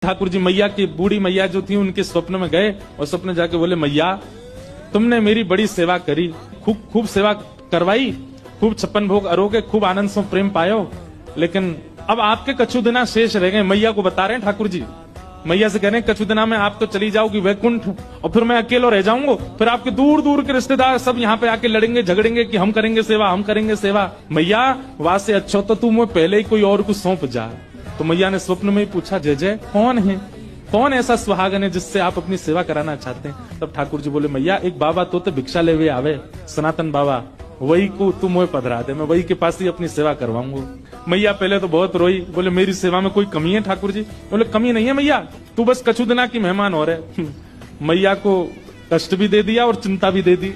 ठाकुर जी मैया की बूढ़ी मैया जो थी उनके स्वप्न में गए और स्वप्न जाके बोले, मैया तुमने मेरी बड़ी सेवा करी, खूब सेवा करवाई, खूब 56 भोग अरोगे, खूब आनंद से प्रेम पायो, लेकिन अब आपके कछु दिना शेष रह गए। मैया को बता रहे हैं ठाकुर जी, मैया से कह रहे हैं कछु दिना में आप तो चली जाओगी वैकुंठ और फिर मैं अकेला रह जाऊंगा, फिर आपके दूर दूर के रिश्तेदार सब यहाँ पे आके लड़ेंगे झगड़ेंगे कि हम करेंगे सेवा, हम करेंगे सेवा। मैया वहां से अच्छा तो तू मुझे पहले ही कोई और को सौंप जा। तो मैया ने स्वप्न में ही पूछा, जय जय कौन है, कौन ऐसा सुहागन है जिससे आप अपनी सेवा कराना चाहते हैं? तब ठाकुर जी बोले, मैया एक बाबा तो भिक्षा ले हुए आवे, सनातन बाबा, वही को तू मुझे पधरा दे, मैं वही के पास ही अपनी सेवा करवाऊंगा। मैया पहले तो बहुत रोई, बोले मेरी सेवा में कोई कमी है ठाकुर जी? बोले कमी नहीं है मैया, तू बस कछु दिना की मेहमान हो रहे। मैया को कष्ट भी दे दिया और चिंता भी दे दी।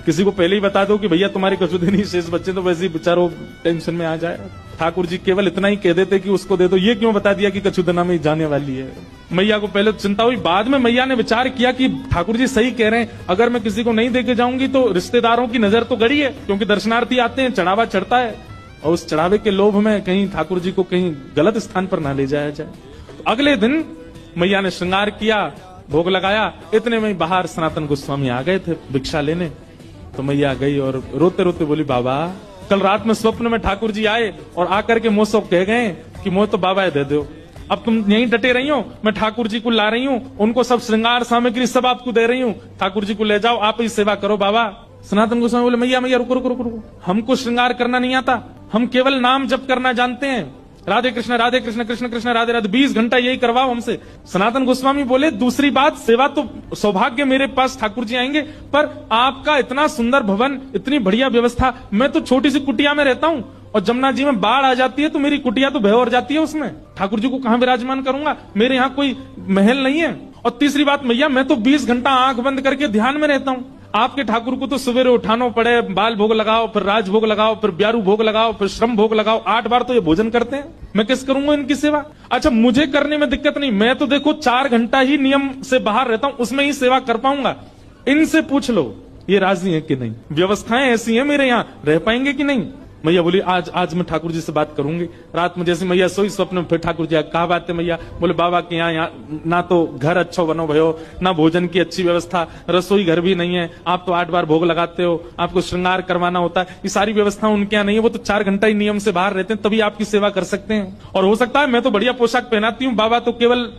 किसी को पहले ही बता दो कि भैया तुम्हारे कछु दिन ही शेष बच्चे, तो वैसे ही बेचारो टेंशन में आ जाए। ठाकुर जी केवल इतना ही कह देते कि उसको दे दो, ये क्यों बता दिया कि कछु दिना में ही जाने वाली है। मैया को पहले चिंता हुई, बाद में मैया ने विचार किया कि ठाकुर जी सही कह रहे हैं, अगर मैं किसी को नहीं देके जाऊंगी तो रिश्तेदारों की नजर तो गड़ी है, क्योंकि दर्शनार्थी आते हैं, चढ़ावा चढ़ता है, और उस चढ़ावे के लोभ में कहीं ठाकुर जी को कहीं गलत स्थान पर ना ले जाया जाए। तो अगले दिन मैया ने श्रृंगार किया, भोग लगाया, इतने में बाहर सनातन गोस्वामी आ गए थे भिक्षा लेने। तो मैया गई और रोते रोते बोली, बाबा कल रात में स्वप्न में ठाकुर जी आए और आकर के मुझसे कह गए कि मुझे तो बाबा दे दो, अब तुम यहीं डटे रही हो, मैं ठाकुर जी को ला रही हूँ, उनको सब श्रृंगार सामग्री सब आपको दे रही हूँ, ठाकुर जी को ले जाओ, आप ही सेवा करो बाबा। सनातन गोस्वामी बोले, मैया मैया रुको रुको रुको रुको, हमको श्रृंगार करना नहीं आता, हम केवल नाम जप करना जानते हैं, राधे कृष्ण कृष्ण कृष्ण राधे राधे, 20 घंटा यही करवाओ हमसे। सनातन गोस्वामी बोले, दूसरी बात, सेवा तो सौभाग्य मेरे पास ठाकुर जी आएंगे, पर आपका इतना सुंदर भवन, इतनी बढ़िया व्यवस्था, मैं तो छोटी सी कुटिया में रहता हूँ और जमुना जी में बाढ़ आ जाती है तो मेरी कुटिया तो भय और जाती है, उसमें ठाकुर जी को कहां विराजमान करूंगा, मेरे यहाँ कोई महल नहीं है। और तीसरी बात मैया, मैं तो 20 घंटा आंख बंद करके ध्यान में रहता हूँ, आपके ठाकुर को तो सवेरे उठाना पड़े, बाल भोग लगाओ, फिर राज भोग लगाओ, फिर ब्यारू भोग लगाओ, फिर श्रम भोग लगाओ, 8 बार तो ये भोजन करते हैं, मैं किस करूंगा इनकी सेवा? अच्छा मुझे करने में दिक्कत नहीं, मैं तो देखो 4 घंटा ही नियम से बाहर रहता हूं, उसमें ही सेवा कर पाऊंगा, इनसे पूछ लो ये राजी है कि नहीं, व्यवस्थाएं ऐसी है मेरे यहाँ, रह पाएंगे कि नहीं? मैया बोली, आज मैं ठाकुर जी से बात करूंगी। रात में जैसे मैया सोई, स्वप्न में फिर ठाकुर जी कहा बात है मैया? बोले, बाबा के यहाँ ना तो घर अच्छा बनो भयो, ना भोजन की अच्छी व्यवस्था, रसोई घर भी नहीं है, आप तो 8 बार भोग लगाते हो, आपको श्रृंगार करवाना होता है, ये सारी व्यवस्था उनके यहाँ नहीं है, वो तो 4 घंटा ही नियम से बाहर रहते हैं, तभी आपकी सेवा कर सकते हैं। और हो सकता है मैं तो बढ़िया पोशाक पहनाती हूँ, बाबा तो केवल